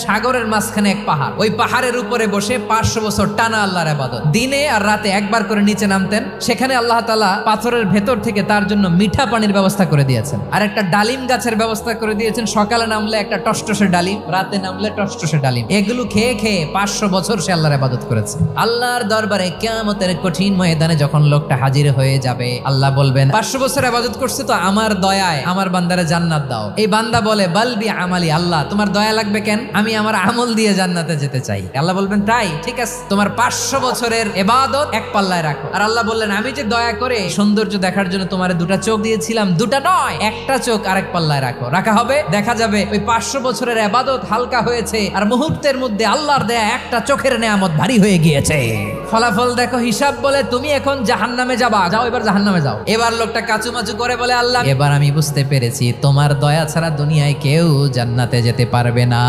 সাগরের মাঝখানে এক পাহাড়, ওই পাহাড়ের উপরে বসে 500 বছর টানা আল্লাহর ইবাদত। দিনে আর রাতে একবার করে নিচে নামতেন। সেখানে আল্লাহ তাআলা পাথরের ভেতর থেকে তার জন্য মিঠা পানির ব্যবস্থা করে দিয়েছেন, আর একটা ডালিম গাছের ব্যবস্থা করে দিয়েছেন। সকালে নামলে একটা টসটসে ডালিম, রাতে নামলে টসটসে ডালিম। এগুলো খেয়ে খেয়ে 500 বছর সে আল্লাহর ইবাদত করেছে। আল্লাহর দরবারে কিয়ামতের কঠিন ময়দানে যখন লোকটা হাজির হয়ে যাবে, আল্লাহ বলবেন 500 বছর ইবাদত করছে তো আমার দয়ায় আমার বান্দারে জান্নাত দাও। এই বান্দা বলে বালবি আমালি, আল্লাহ তোমার দয়া লাগবে কেন, আমি আমার আমল দিয়ে জান্নাতে যেতে চাই। আল্লাহ বলবেন তাই, ঠিক আছে, তোমার 500 বছরের ইবাদত এক পাল্লায় রাখো। আর আল্লাহ বললেন আমি যে দয়া করে সৌন্দর্য দেখার জন্য তোমারে 2টা চোখ দিয়েছিলাম, 2টা নয়, একটা চোখ আরেক পাল্লায় রাখো। রাখা হবে, দেখা যাবে ওই 500 বছরের ইবাদত হালকা হয়েছে, আর মুহূর্তের মধ্যে আল্লাহর দেয়া একটা চোখের নেয়ামত ভারী হয়ে গিয়েছে। ফলাফল দেখো, হিসাব বলে তুমি এখন জাহান্নামে যাবা, যাও এবার জাহান্নামে যাও। এবার লোকটা কাচুমাচু করে বলে আল্লাহ এবার আমি বুঝতে পেরেছি তোমার দয়া ছাড়া দুনিয়ায় কেউ জান্নাতে যেতে পারবে না।